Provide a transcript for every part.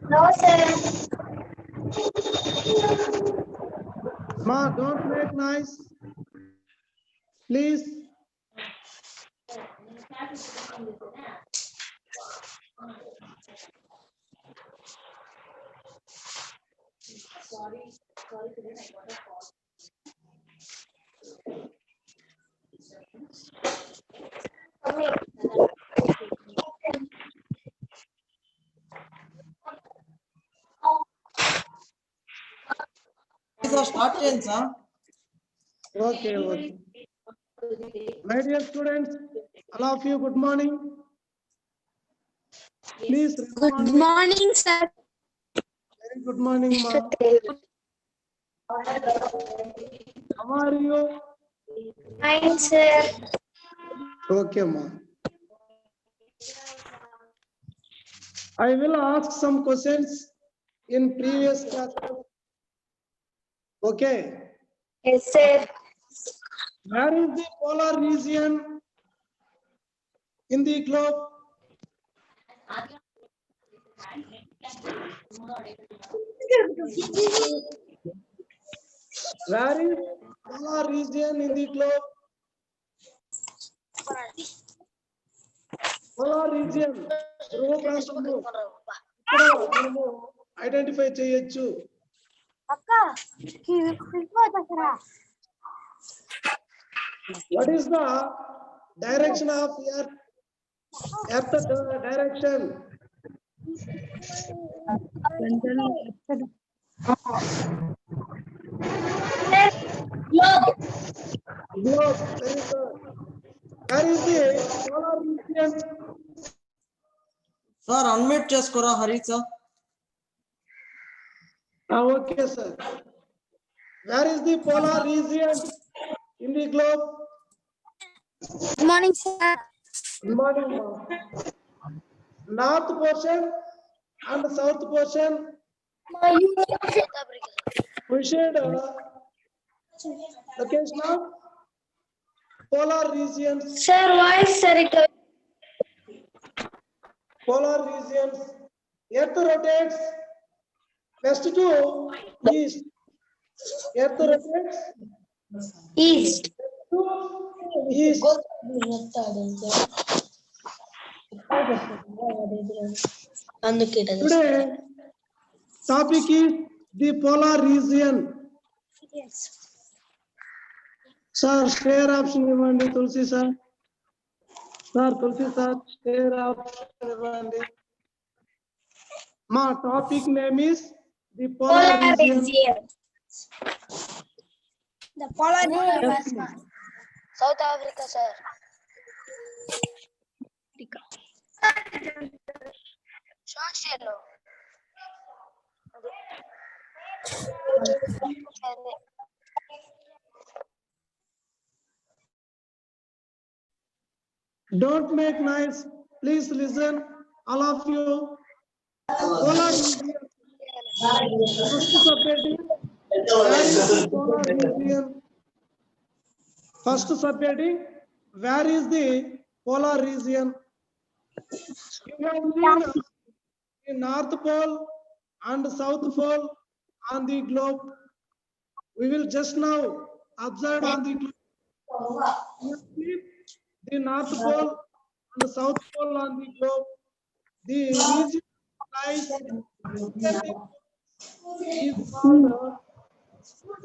No, sir. Ma, don't make noise. Please. Start change, sir. Okay, okay. My dear students, all of you, good morning. Please Good respond me. morning, sir. Very good morning, ma. How are you? Fine, sir. Okay, ma. I will ask some questions in previous classes. Okay. Yes, sir. Where is the polar region in the globe? Where is polar region in the globe? Polar region. ధ్రువ ప్రాంతము. ఇక్కడ మనము identify చేయొచ్చు. What is the direction of earth? Earth direction. Globe. Globe. Very good. Where is the polar region? Sir, unmute చేసుకోరా Hari sir. Okay, sir. Where is the polar region in the globe? Good morning, sir. Good morning, ma'am. North portion and south portion. We should location of polar regions. Sir, voice, sir. Polar regions. Earth rotates west to east. Earth rotates East. to east. Today topic is the polar region. Sir, share option ఇవ్వండి తులసి sir. Sir తులసి sir share option ఇవ్వండి. మా topic name is the polar region. The polar region. Yes, ma'am. South Africa, sir. Social. Don't make noise. Please listen, all of you. Polar region. First subheading. Where is the polar region? First subheading. Where is the polar region? You have seen the North Pole and South Pole on the globe. We will just now observe on the globe. You see the North Pole and the South Pole on the globe. The region lies is called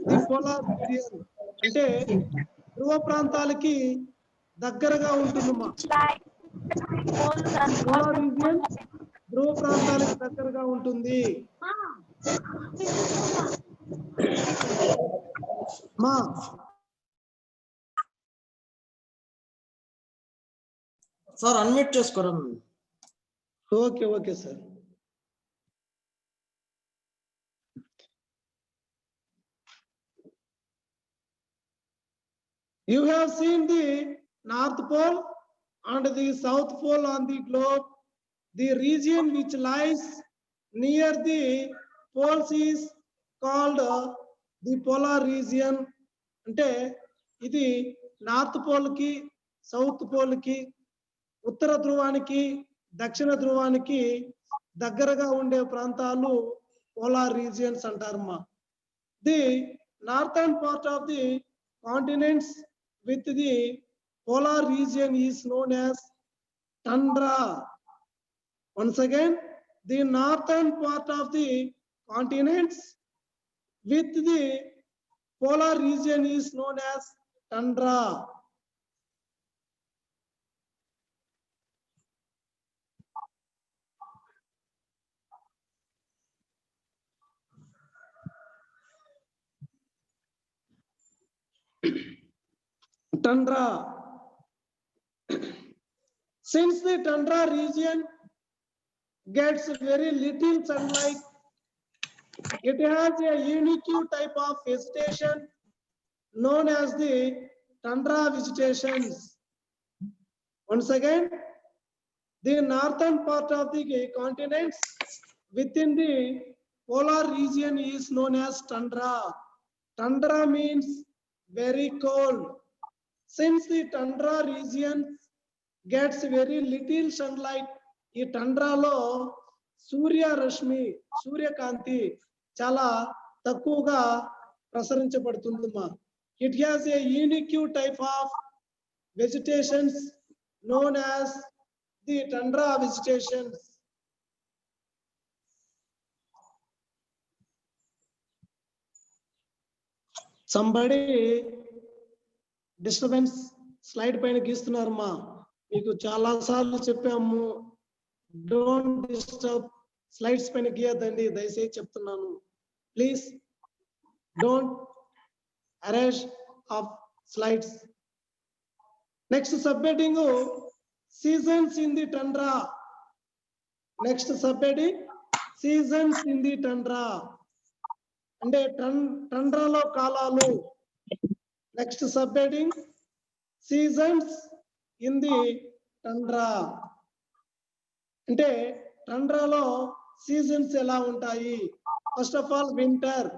the polar region. అంటే ధ్రువ ప్రాంతాలకి దగ్గరగా ఉంటుందమ్మా. Polar region ధ్రువ ప్రాంతాలకు దగ్గరగా ఉంటుంది. మా sir unmute చేసుకోరా. Okay okay sir. You have seen the North Pole and the South Pole on the globe. The region which lies near the poles is called the polar region. అంటే ఇది north pole కి south pole కి ఉత్తర ధ్రువానికి దక్షిణ ధ్రువానికి దగ్గరగా ఉండే ప్రాంతాలు పోలార్ రీజియన్స్ అంటారమ్మా. The northern part of the continents with the polar region is known as tundra. Once again, the northern part of the continents with the polar region is known as tundra. Tundra. Since the tundra region gets very little sunlight, it has a unique type of vegetation known as the tundra vegetations. Once again, the northern part of the continents within the polar region is known as tundra. Tundra means very cold. Since the tundra region gets very little sunlight, ఈ టండ్రాలో సూర్యకాంతి చాలా తక్కువగా ప్రసరించబడుతుందమ్మా. It has a unique type of vegetations known as the tundra vegetations. Somebody disturbance slide పైన గీస్తున్నారమ్మా. మీకు చాలా సార్లు చెప్పాము, డోంట్ డిస్టర్బ్, స్లైడ్స్ పైన గీయద్దండి దయచేసి చెప్తున్నాను. Please don't arrange of slides. Next subheading seasons in the tundra. Next subheading seasons in the tundra అంటే టండ్రాలో కాలాలు. Next subheading seasons in the tundra అంటే టండ్రాలో సీజన్స్ ఎలా ఉంటాయి. First of all winter.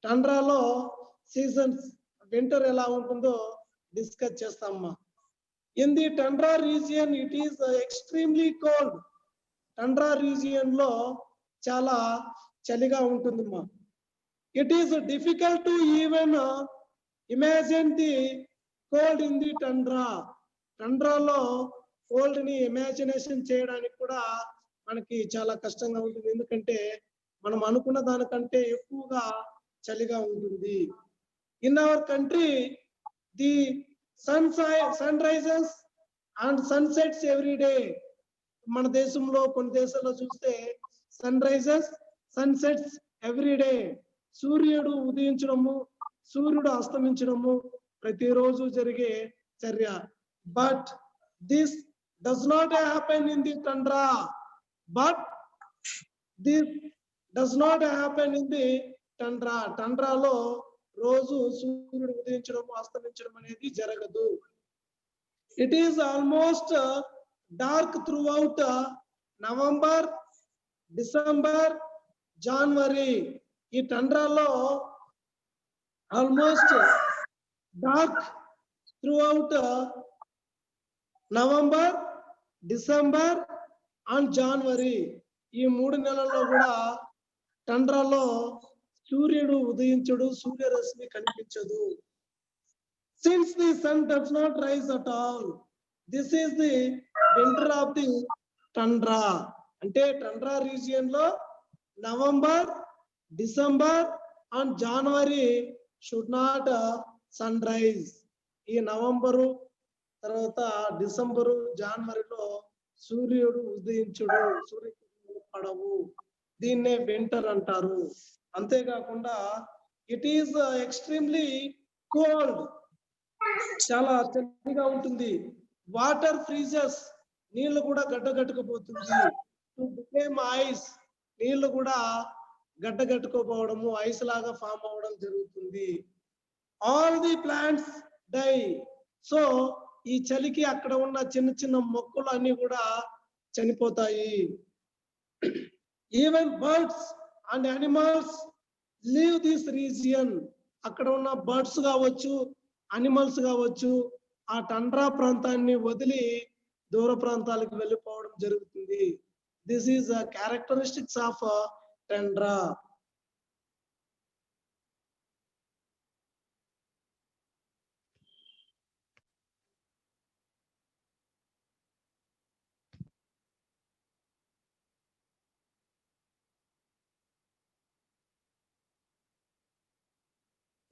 టండ్రాలో సీజన్స్ వింటర్ ఎలా ఉంటుందో డిస్కస్ చేస్తామమ్మా. In the tundra region it is extremely cold. Tundra region లో చాలా చలిగా ఉంటుందమ్మా. It is difficult to even imagine the cold in the tundra. టండ్రాలో cold ని ఇమాజినేషన్ చేయడానికి కూడా మనకి చాలా కష్టంగా ఉంటుంది. ఎందుకంటే మనం అనుకున్న దానికంటే ఎక్కువగా చలిగా ఉంటుంది. In our country the sun rises and sunsets every day. మన దేశంలో కొన్ని దేశాల్లో చూస్తే sun rises sunsets every day. సూర్యుడు ఉదయించడము సూర్యుడు అస్తమించడము ప్రతిరోజు జరిగే చర్య. But this does not happen in the tundra. But this does not happen in the tundra. టండ్రాలో రోజు సూర్యుడు ఉదయించడం అస్తమించడం అనేది జరగదు. It is almost dark throughout November, December, January. ఈ టండ్రాలో almost dark throughout November, December and January. ఈ 3 నెలల్లో కూడా టండ్రాలో సూర్యుడు ఉదయించడు, సూర్యరశ్మి కనిపించదు. Since the sun does not rise at all, this is the winter of the tundra. అంటే టండ్రా రీజియన్ లో November, December and January should not sun rise. ఈ నవంబరు తర్వాత డిసెంబరు, జనవరిలో సూర్యుడు ఉదయించుడు, సూర్యుడు పడవు. దీన్నే వింటర్ అంటారు. అంతేకాకుండా ఇట్ ఈస్ ఎక్స్ట్రీమ్లీ కోల్డ్. చాలా చలిగా ఉంటుంది. వాటర్ ఫ్రీజెస్, నీళ్లు కూడా గడ్డగట్టుకుపోతుంది. టు బికేమ్ ఐస్, నీళ్లు కూడా గడ్డగట్టుకోపోవడము, ఐస్ లాగా ఫామ్ అవడం జరుగుతుంది. All the plants die. So ఈ చలికి అక్కడ ఉన్న చిన్న చిన్న మొక్కలు అన్ని కూడా చనిపోతాయి. Even birds and animals leave this region. అక్కడ ఉన్న బర్డ్స్ కావచ్చు, అనిమల్స్ కావచ్చు, ఆ టండ్రా ప్రాంతాన్ని వదిలి దూర ప్రాంతాలకు వెళ్ళిపోవడం జరుగుతుంది. This is characteristics of tundra.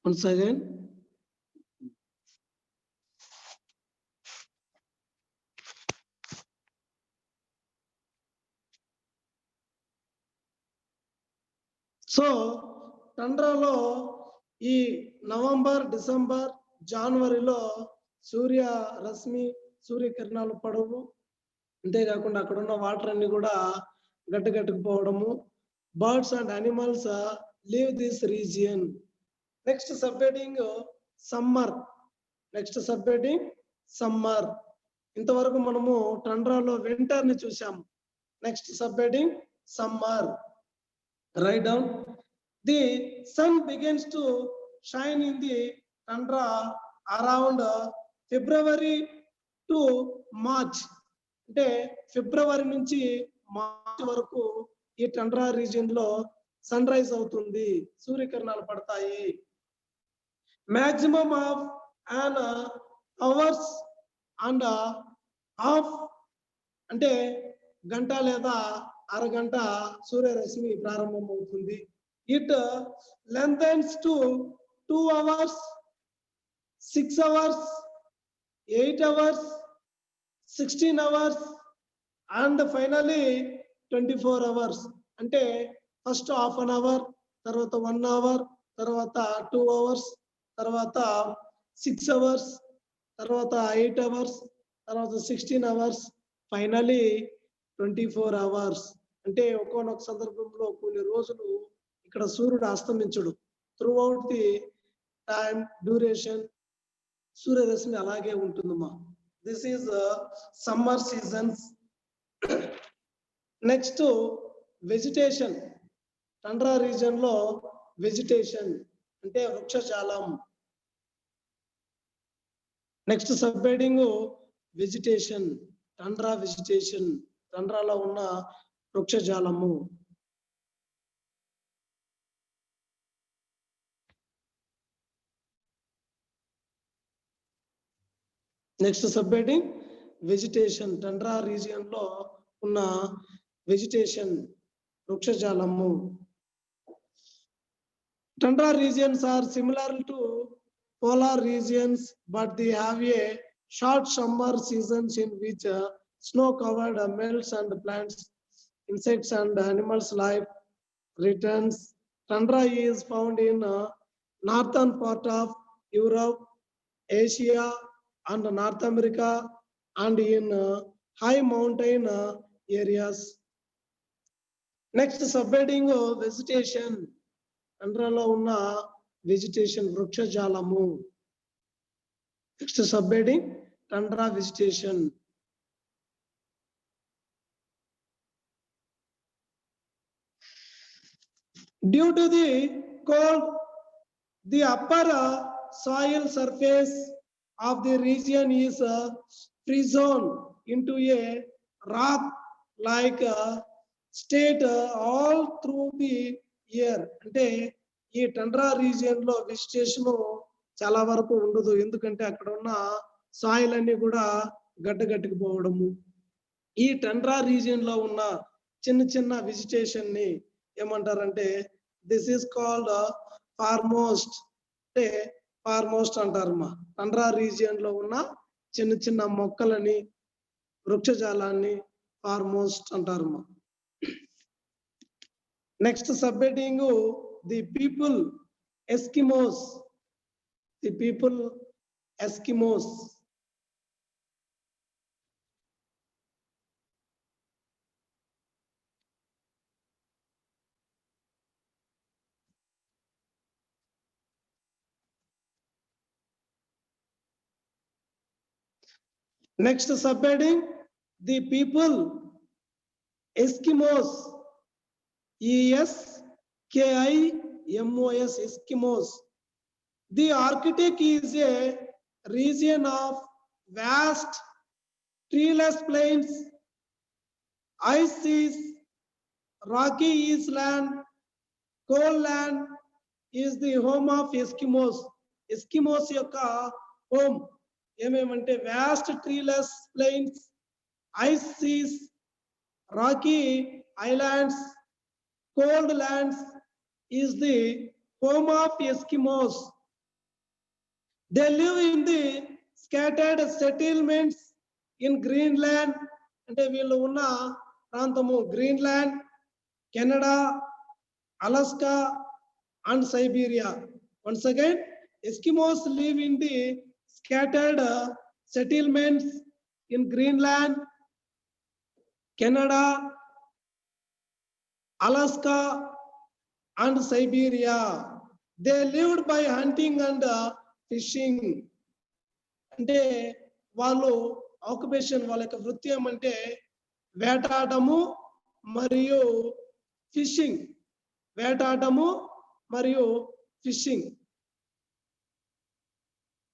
Once again, so టండ్రాలో ఈ నవంబర్, డిసెంబర్, జనవరిలో సూర్య రశ్మి, సూర్యకిరణాలు పడవు. అంతేకాకుండా అక్కడ ఉన్న వాటర్ అన్ని కూడా గట్టుకుపోవడము. Birds and animals leave this region. Next subheading summer. Next subheading summer. ఇంతవరకు మనము టండ్రాలో వింటర్ ని చూసాము. Next subheading summer. Write down. The sun begins to shine in the tundra around February to March. అంటే ఫిబ్రవరి నుంచి మార్చ్ వరకు ఈ tundra region లో సన్ రైజ్ అవుతుంది, సూర్యకిరణాలు పడతాయి. Maximum of an hours and half, అంటే గంట లేదా అరగంట సూర్యరశ్మి ప్రారంభమవుతుంది. It lengthens to 2 hours, 6 hours, 8 hours, 16 hours and finally 24 hours. అంటే ఫస్ట్ హాఫ్ అన్ అవర్, తర్వాత 1 hour, తర్వాత 2 hours, తర్వాత 6 hours, తర్వాత 8 hours, తర్వాత 16 hours, ఫైనలీ 24 hours. అంటే ఒక్కొక్క సందర్భంలో కొన్ని రోజులు ఇక్కడ సూర్యుడు అస్తమించడు. Throughout the time duration సూర్యరశ్మి అలాగే ఉంటుందమ్మా. This is summer seasons. Next vegetation. Tundra region లో వెజిటేషన్ అంటే వృక్షజాలం. Next subheading vegetation. Tundra vegetation. టండ్రాలో ఉన్న వృక్షజాలము. Next subheading vegetation. Tundra region లో ఉన్న వెజిటేషన్ వృక్షజాలము. Tundra regions are similar to polar regions, but they have a short summer seasons in which snow-covered melts and plants, insects and animals life returns. Tundra is found in northern part of Europe, Asia and North America and in high mountain areas. Next subheading vegetation. టండ్రాలో ఉన్న vegetation వృక్షజాలము. Next subheading tundra vegetation. Due to the cold, the upper soil surface of the region is frozen into a rock like state all through the year. అంటే ఈ tundra region లో vegetation చాలా వరకు ఉండదు. ఎందుకంటే అక్కడ ఉన్న సాయిల్ అన్ని కూడా గట్టుకుపోవడము. ఈ టండ్రా రీజియన్ లో ఉన్న చిన్న చిన్న వెజిటేషన్ ని ఏమంటారంటే దిస్ ఈస్ కాల్డ్ ఫార్మోస్ట్. అంటే ఫార్మోస్ట్ అంటారమ్మా. టండ్రా రీజియన్ లో ఉన్న చిన్న చిన్న మొక్కలని వృక్షజాలాన్ని foremost అంటారమ్మా. Next subheading the people Eskimos. The people Eskimos. Next subheading the people Eskimos. ESKIMOS, Eskimos. The Arctic is a region of vast treeless plains, ice seas, rocky island, cold land is the home of Eskimos. Eskimos యొక్క home ఏమేమంటే vast treeless plains, ice seas, rocky islands, cold lands is the home of Eskimos. They live in the scattered settlements in Greenland. అంటే వీళ్ళు ఉన్న ప్రాంతము Greenland, Canada, Alaska and Siberia. Once again, Eskimos live in the scattered settlements in Greenland, Canada, Alaska and Siberia. They lived by hunting and fishing. అంటే వాళ్ళు occupation వాళ్ళ యొక్క వృత్తి ఏమంటే వేటాడము మరియు ఫిషింగ్. వేటాడము మరియు fishing.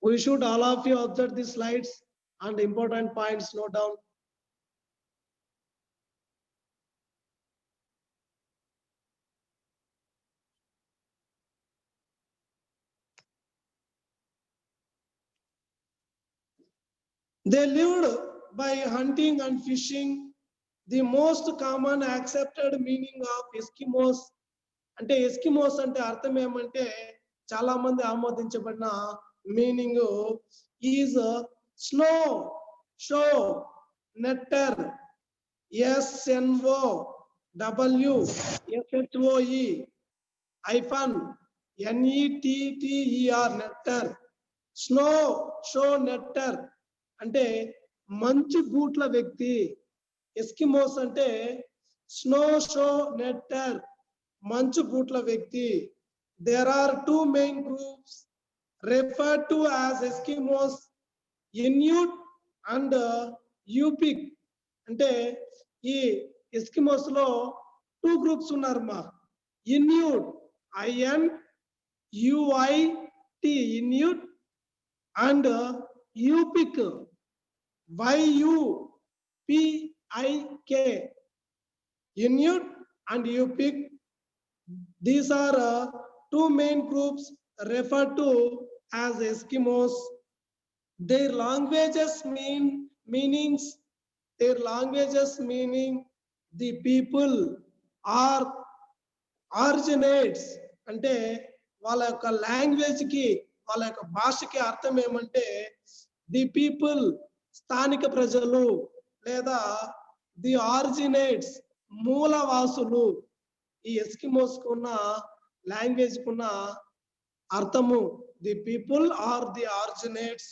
We should all of you observe the slides and important points note down. They lived by hunting and fishing. The most common accepted meaning of Eskimos అంటే Eskimos అంటే అర్థం ఏమంటే చాలా మంది ఆమోదించబడిన meaning is snow, shoe, netter, SNOWSHOE NETTER netter. Snow, shoe, netter అంటే మంచు బూట్ల వ్యక్తి. ఎస్కిమోస్ అంటే స్నో, షో, నెట్టర్ మంచు బూట్ల వ్యక్తి. There are two main groups referred to as Eskimos, Inuit and Yupik. అంటే ఈ ఎస్కిమోస్ లో టూ గ్రూప్స్ ఉన్నారమ్మా. Inuit INUIT Inuit and Yupik YUPIK Inuit and Yupik. These are two main groups referred to as Eskimos. Their languages meaning the people are originates. అంటే వాళ్ళ యొక్క language కి వాళ్ళ యొక్క భాషకి అర్థం ఏమంటే ది పీపుల్ స్థానిక ప్రజలు లేదా ది ఆరిజినేట్స్ మూలవాసులు. ఈ ఎస్కిమోస్ కున్న లాంగ్వేజ్ కున్న అర్థము the people are the originates.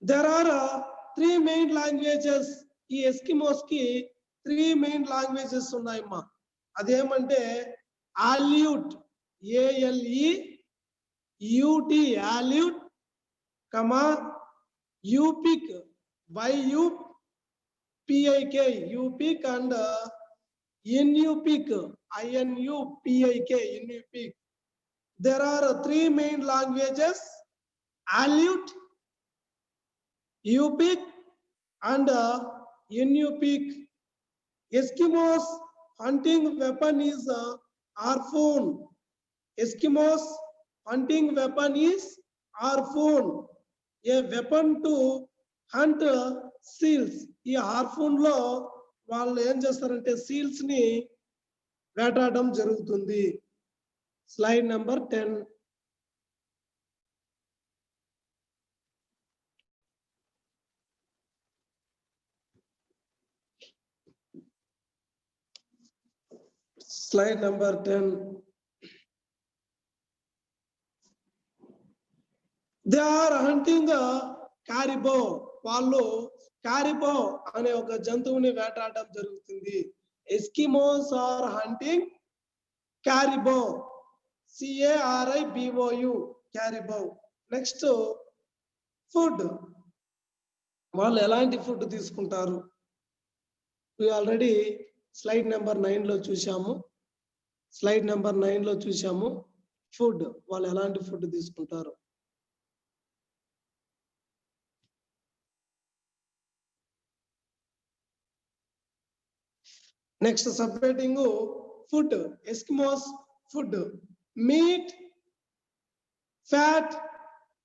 There are three main languages. ఈ ఎస్కిమోస్ కి 3 main languages ఉన్నాయమ్మా. అదేమంటే Aleut ALEUT Aleut, Yupik YUPIK Yupik and Inupik INUPIK Inupik. There are 3 main languages: Aleut, Yupik and Inupik. Eskimos hunting weapon is harpoon. Eskimos hunting weapon is harpoon, a weapon to hunt seals. ఈ Harpoon లో వాళ్ళు ఏం చేస్తారంటే seals ని వేటాడడం జరుగుతుంది. Slide number 10. Slide number 10. They are hunting caribou. వాళ్ళు caribou అనే ఒక జంతువుని వేటాడడం జరుగుతుంది. Eskimos are hunting caribou. CARIBOU caribou. Next, food. వాళ్ళు ఎలాంటి ఫుడ్ తీసుకుంటారు? We already స్లైడ్ నెంబర్ 9 లో చూసాము. స్లైడ్ నెంబర్ 9 లో చూసాము ఫుడ్. వాళ్ళు ఎలాంటి ఫుడ్ తీసుకుంటారు? Next subheading food. Eskimos food. Meat, fat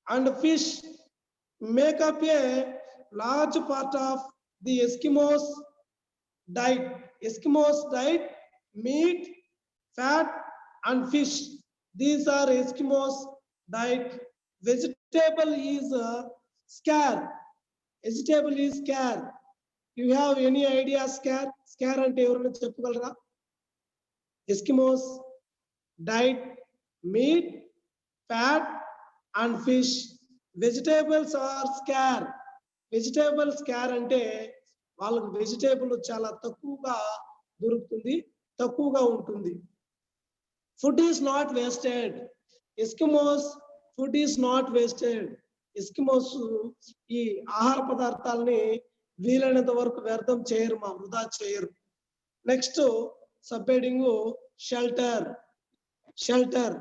and fish make up a large part of the Eskimos diet. Eskimos diet, meat, fat and fish. These are Eskimos diet. Vegetable is scarce. Vegetable is scarce. You have any idea scarce? Scarce ante evarana cheppagalra? Eskimos diet, meat, fat and fish. Vegetables are scarce. Vegetables scarce ante వాళ్ళకు vegetable చాలా తక్కువగా దొరుకుతుంది, తక్కువగా ఉంటుంది. Food is not wasted. Eskimos food is not wasted. Eskimos ఈ ఆహార పదార్థాలని వీలైనంత వరకు వ్యర్థం చేయరు, మా వృధా చేయరు. Next subheading shelter. Shelter.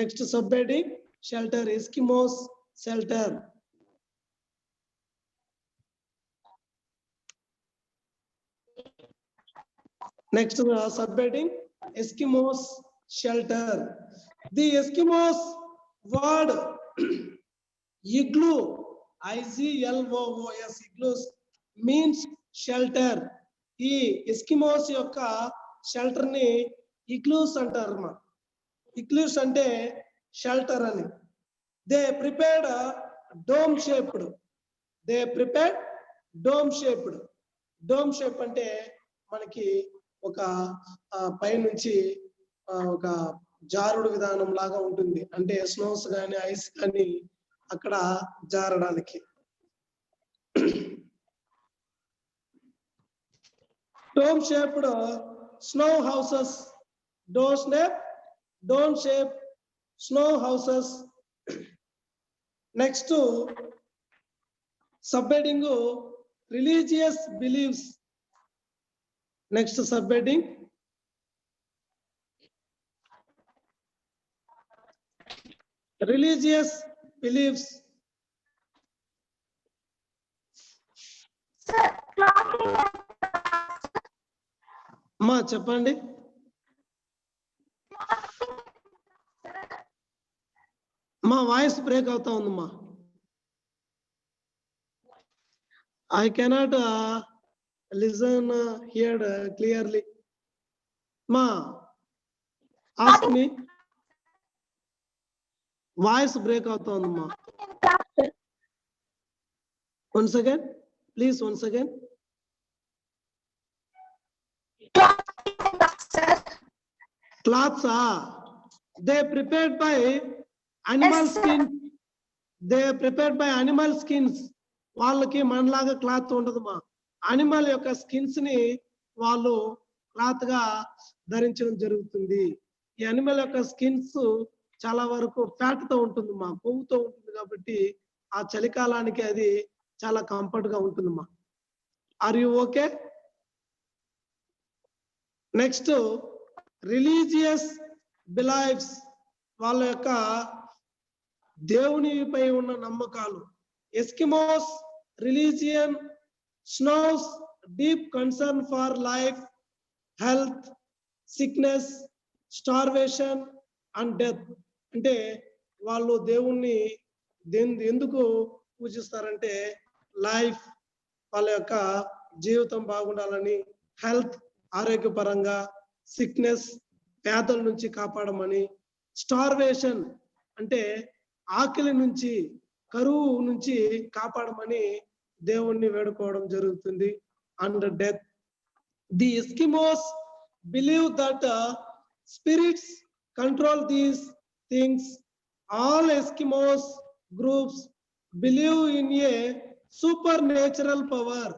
Next subheading shelter. Eskimos shelter. Next subheading Eskimos shelter. The Eskimos word igloo, IGLOOS, igloos means shelter. ఈ ఎస్కిమోస్ యొక్క షెల్టర్ ని ఇగ్లూస్ అంటారు. మా ఇగ్లూస్ అంటే షెల్టర్ అని. They prepared dome shaped. They prepared dome shaped. Dome shape అంటే మనకి ఒక పైనుంచి ఒక జారుడు విధానం లాగా ఉంటుంది, అంటే స్నోస్ కానీ ఐస్ కానీ అక్కడ జారడానికి. Dome shaped snow houses. Dome shape snow houses. Next subheading religious beliefs. Next subheading religious beliefs. మా చెప్పండి. మా వాయిస్ బ్రేక్ అవుతా ఉందమ్మా. I cannot listen here clearly. Ma, ask me. Voice break out on ma. Once again, please. Once again. Cloths are they prepared by animal skins. They prepared by animal skins. వాళ్ళకి మనలాగా cloth ఉండదు మా. Animal యొక్క skins ని వాళ్ళు cloth గా ధరించడం జరుగుతుంది. ఈ అనిమల్ యొక్క స్కిన్స్ చాలా వరకు ఫ్యాట్ తో ఉంటుంది మా, కొవ్వుతో ఉంటుంది కాబట్టి ఆ చలికాలానికి అది చాలా కంఫర్ట్ గా ఉంటుంది మా. Are you okay? Next religious beliefs. వాళ్ళ యొక్క దేవునిపై ఉన్న నమ్మకాలు. Eskimos religion shows deep concern for life, health, sickness, starvation and death. అంటే వాళ్ళు దేవుణ్ణి ఎందుకు పూజిస్తారంటే లైఫ్, వాళ్ళ యొక్క జీవితం బాగుండాలని, హెల్త్ ఆరోగ్యపరంగా, సిక్నెస్ వ్యాధుల నుంచి కాపాడమని, స్టార్వేషన్ అంటే ఆకలి నుంచి, కరువు నుంచి కాపాడమని దేవుణ్ణి వేడుకోవడం జరుగుతుంది. And death. The Eskimos believe that spirits control these things. All Eskimos groups believe in a supernatural power.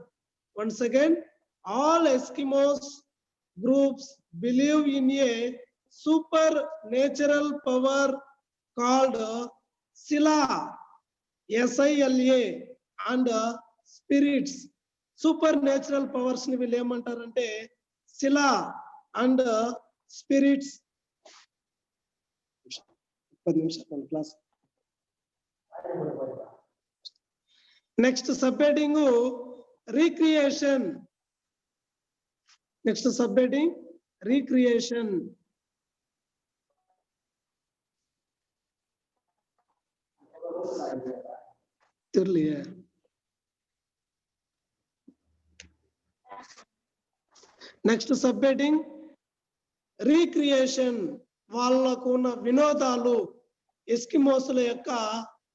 Once again, all Eskimos groups believe in a supernatural power called Sila, SILA, and spirits. Supernatural powers ni వీళ్ళు ఏమంటారంటే శిలా and spirits. 10 నిమిషాలు class. Next subheading recreation. Next subheading, recreation. Next subheading, recreation. వాళ్ళకు ఉన్న వినోదాలు, ఎస్కిమోస్ల యొక్క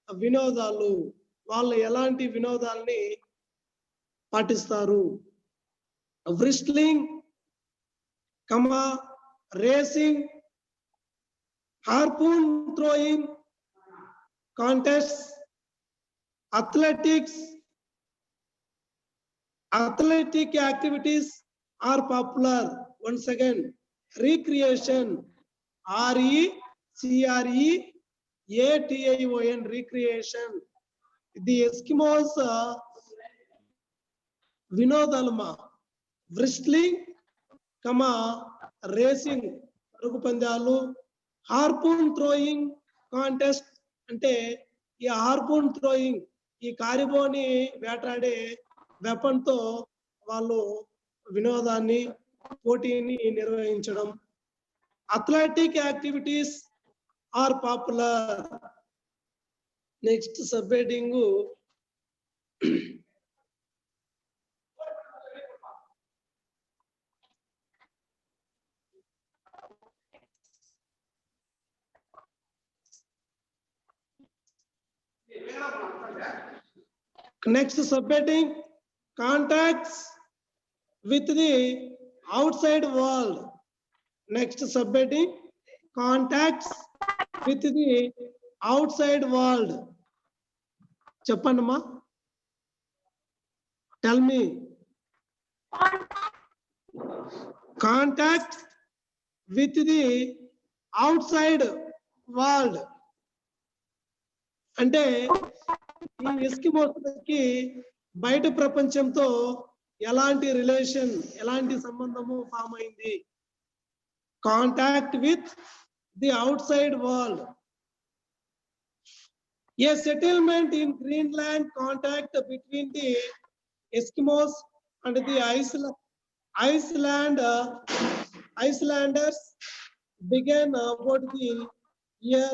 వినోదాలు, వాళ్ళు ఎలాంటి వినోదాల్ని పాటిస్తారు? Whistling, racing, harpoon throwing contests, athletic activities are popular. Once again, recreation, recreation, recreation. The Eskimos వినోదాలమా? Whistling, racing, పరుగు పందాలు, హార్పూన్ థ్రోయింగ్ కాంటెస్ట్ అంటే ఈ హార్పూన్ థ్రోయింగ్, ఈ కారిబోని వేటాడే వెపన్ తో వాళ్ళు వినోదాన్ని, పోటీని నిర్వహించడం. Athletic activities are popular. Next subheading, next subheading, contacts with the outside world. Next subheading, contacts with the outside world. చెప్పండమ్మా, tell me. Contact with the outside world అంటే ఈ ఎస్కిమోస్కి బయట ప్రపంచంతో ఎలాంటి రిలేషన్, ఎలాంటి సంబంధము ఫామ్ అయింది? Contact with the outside world. A settlement in Greenland, contact between the Eskimos and the Icelanders began about the year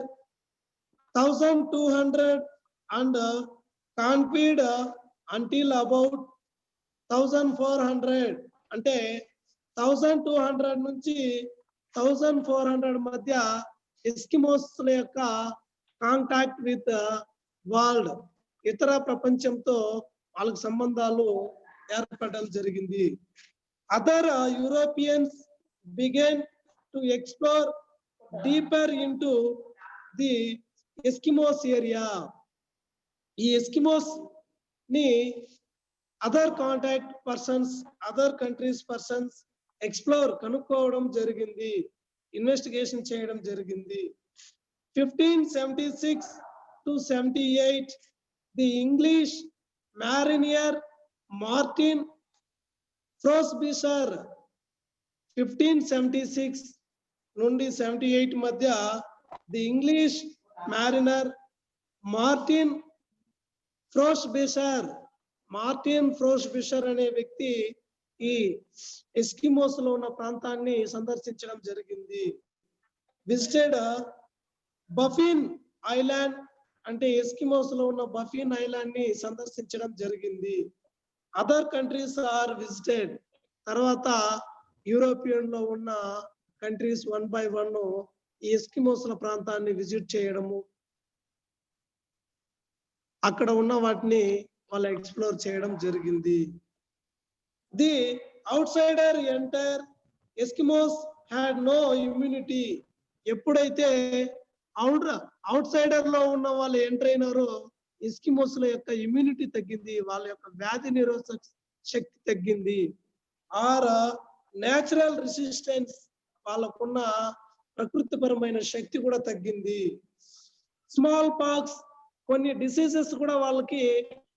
1200 and conquered until about 1400. అంటే 1200 నుంచి 1400 మధ్య ఎస్కిమోస్ల యొక్క కాంటాక్ట్ విత్ వరల్డ్, ఇతర ప్రపంచంతో వాళ్ళకి సంబంధాలు ఏర్పడడం జరిగింది. Other Europeans began to explore deeper into the Eskimos area. ఈ ఎస్కిమోస్ ని other contact persons, other countries persons explore, కనుక్కోవడం జరిగింది, ఇన్వెస్టిగేషన్ చేయడం జరిగింది. 1576 to 78 the English mariner Martin Frobisher 1576 నుండి 78 మధ్య the English mariner Martin Frobisher అనే వ్యక్తి ఈ ఎస్కిమోస్ లో ఉన్న ప్రాంతాన్ని సందర్శించడం జరిగింది. విజిటెడ్ బఫిన్ ఐలాండ్ అంటే ఎస్కిమోస్ లో ఉన్న బఫిన్ ఐలాండ్ ని సందర్శించడం జరిగింది. Other countries are visited. తర్వాత యూరోపియన్ లో ఉన్న కంట్రీస్ 1 by 1 ఈ ఎస్కిమోస్ల ప్రాంతాన్ని విజిట్ చేయడము, అక్కడ ఉన్న వాటిని వాళ్ళు ఎక్స్ప్లోర్ చేయడం జరిగింది. The outsider enter, Eskimos had no immunity. ఎప్పుడైతే అవుట్ సైడర్ లో ఉన్న వాళ్ళు ఎంటర్ అయినారో ఎస్కిమోస్ల యొక్క ఇమ్యూనిటీ తగ్గింది, వాళ్ళ యొక్క వ్యాధి నిరోధక శక్తి తగ్గింది. ఆర్ నేచురల్ రెసిస్టెన్స్, వాళ్ళకున్న ప్రకృతిపరమైన శక్తి కూడా తగ్గింది. స్మాల్ పాక్స్, కొన్ని డిసీజెస్ కూడా వాళ్ళకి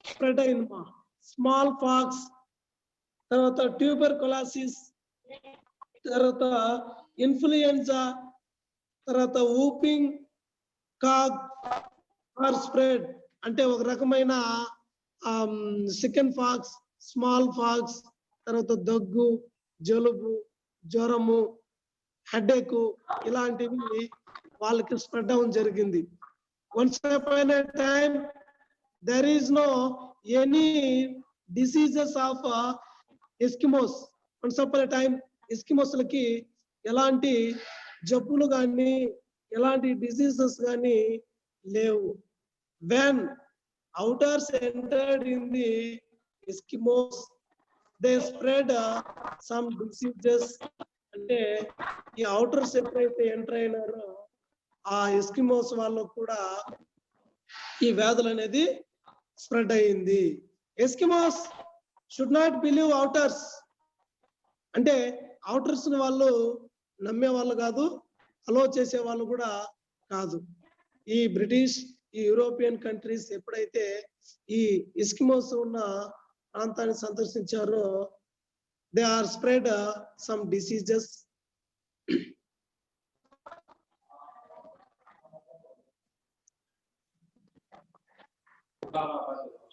స్ప్రెడ్ అయిందమ్మా. స్మాల్ పాక్స్, తర్వాత ట్యూబర్కులోసిస్, తర్వాత ఇన్ఫ్లుయెన్జా, తర్వాత ఊపింగ్ కాగ్ ఆర్ స్ప్రెడ్ అంటే ఒక రకమైన చికెన్ పాక్స్, స్మాల్ పాక్స్, తర్వాత దగ్గు, జలుబు, జ్వరము, హెడేక్ ఇలాంటివి వాళ్ళకి స్ప్రెడ్ అవ్వడం జరిగింది. Once upon a time there is no any diseases of Eskimos. Once upon a time Eskimos లకి ఎలాంటి జబ్బులు కానీ ఎలాంటి డిసీజెస్ కానీ లేవు. When outers entered in the Eskimos, they spread some diseases. అంటే ఈ అవుటర్స్ ఎప్పుడైతే ఎంటర్ అయినారో ఆ ఎస్కిమోస్ వాళ్ళకు కూడా ఈ వ్యాధులు అనేది స్ప్రెడ్ అయ్యింది. Eskimos should not believe outers. అంటే అవుటర్స్ వాళ్ళు నమ్మే వాళ్ళు కాదు, అలో చేసే వాళ్ళు కూడా కాదు. ఈ బ్రిటిష్, ఈ యూరోపియన్ కంట్రీస్ ఎప్పుడైతే ఈ ఎస్కిమోస్ ఉన్న ప్రాంతాన్ని సందర్శించారో they are spread some diseases.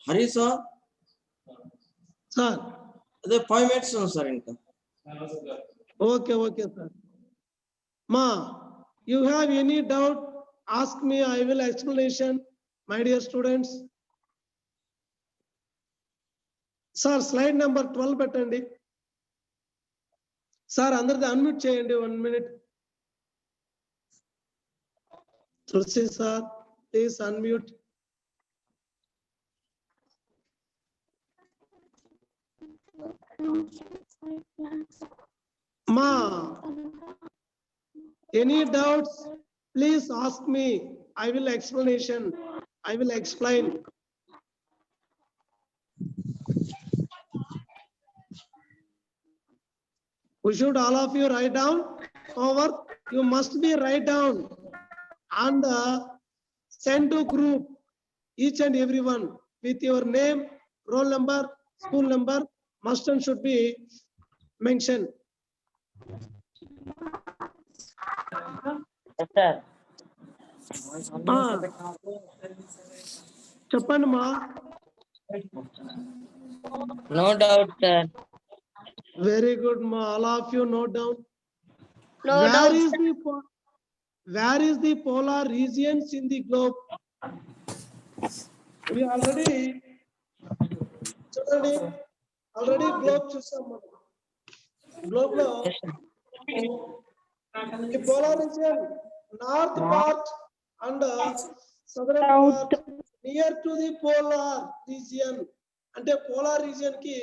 Hari sir sir అదే 5 minutes ఉంది సార్ ఇంకా. Okay okay sir. మా you have any doubt ask me, I will explanation my dear students. Sir slide number 12 పెట్టండి సార్. అందరిది అన్మ్యూట్ చేయండి 1 minute. Tulasi sir please unmute. Ma, any doubts? Please ask me. I will explanation. I will explain. We should all of you write down homework. You must be write down and send to group each and everyone with your name, roll number, school number must and should be mentioned. చెప్పండి మా. No doubt, sir. Very good ma, all of you note down. No Where doubt, is where is the polar regions in the globe? We already చూడండి, already globe చూసాం మనం. Globe లో ఈ polar region north part and southern part near to the polar region. అంటే polar region కి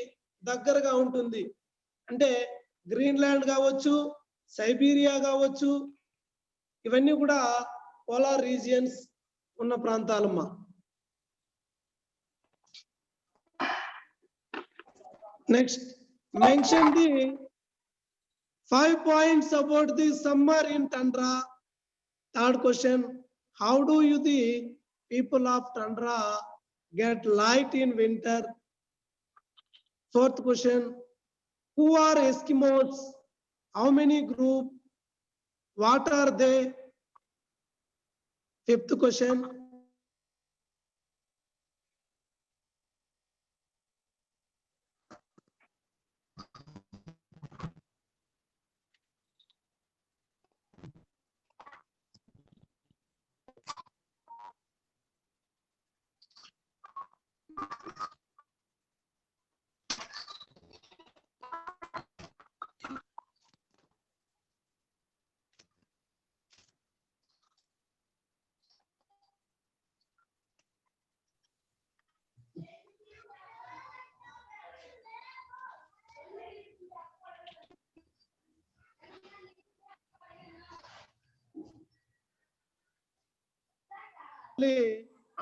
దగ్గరగా ఉంటుంది. అంటే గ్రీన్లాండ్ కావచ్చు, సైబీరియా కావచ్చు, ఇవన్నీ కూడా పోలార్ రీజియన్స్ ఉన్న ప్రాంతాలమ్మా. Next, mention the 5 points about the summer in tundra. Third question, how do you the people of tundra get light in winter? Fourth question, who are Eskimos? How many group? What are they? Fifth question,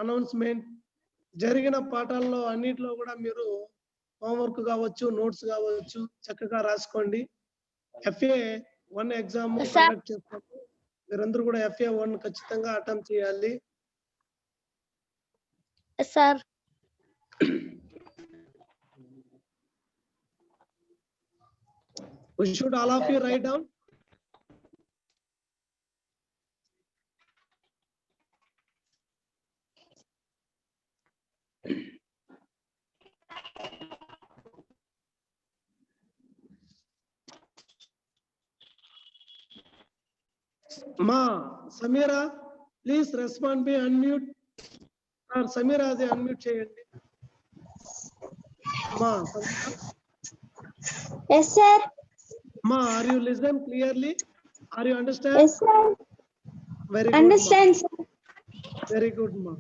announcement. జరిగిన పాఠాల్లో అన్నిట్లో కూడా మీరు homework కావచ్చు, notes కావచ్చు చక్కగా రాసుకోండి. FA1 exam conduct చేస్తాము. మీరందరూ కూడా FA1 ఖచ్చితంగా అటెంప్ట్ చేయాలి. Sir. We should all of you write down. Ma, Samira, please respond me, unmute. Samira, they unmute cheyandi. Ma, Samira. Yes, sir. Ma, are you listen clearly? Are you understand? Yes, sir. Very good, Understand, sir. ma. Very good, ma.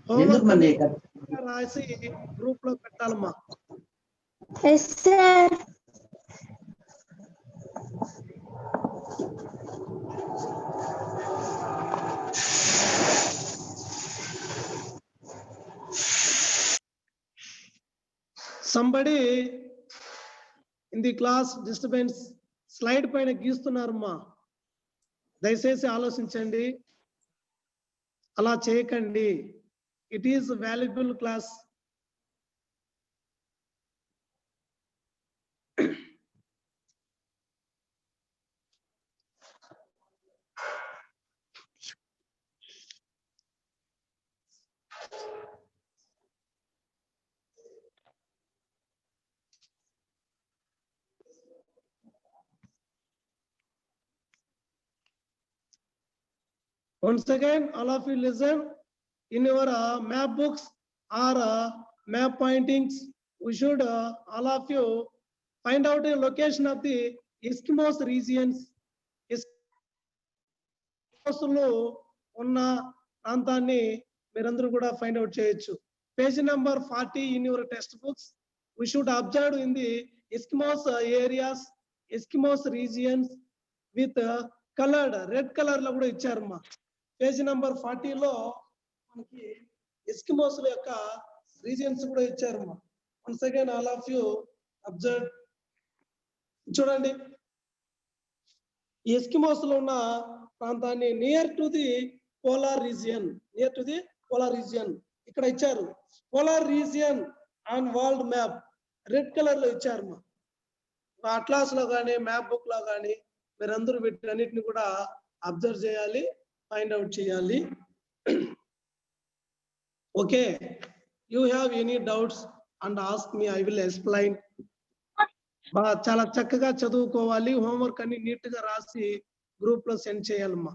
ఎందుకు Homework మళ్ళీ రాసి group లో పెట్టాలమ్మా. Yes, sir. Somebody in the class disturbance slide పైన గీస్తున్నారమ్మా. దయచేసి ఆలోచించండి, అలా చేయకండి. It is valuable class. Once again, all of you listen. In your map books or map pointings, we should all of you find out a location of the Eskimos regions. లో ఉన్న ప్రాంతాన్ని మీరందరూ కూడా ఫైండ్ అవుట్ చేయొచ్చు. Page number 40 in your text books. We should observe in the Eskimos areas, Eskimos regions with colored red color లో కూడా ఇచ్చారమ్మా. Page number 40 లో మనకి ఎస్కిమోస్ యొక్క రీజియన్స్ కూడా ఇచ్చారమ్మా. Once again all of you observe. చూడండి, Eskimos లో ఉన్న ప్రాంతాన్ని near to the polar region, near to the polar region ఇక్కడ ఇచ్చారు. Polar region on world map red colour లో ఇచ్చారమ్మా. అట్లాస్ లో కానీ మ్యాప్ బుక్ లో కానీ మీరందరూ వీటన్నిటిని కూడా అబ్జర్వ్ చేయాలి, ఫైండ్ అవుట్ చేయాలి. Okay, you have any doubts and ask me, I will explain. చాలా చక్కగా చదువుకోవాలి. హోంవర్క్ అన్ని నీట్ గా రాసి గ్రూప్ లో సెండ్ చేయాలమ్మా.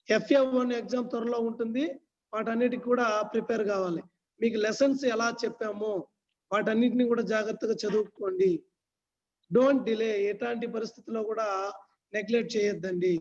FA1 ఎగ్జామ్ త్వరలో ఉంటుంది, వాటన్నిటికి కూడా ప్రిపేర్ కావాలి. మీకు లెసన్స్ ఎలా చెప్పామో వాటన్నిటిని కూడా జాగ్రత్తగా చదువుకోండి. డోంట్ డిలే, ఎలాంటి పరిస్థితుల్లో కూడా నెగ్లెక్ట్ చేయొద్దండి.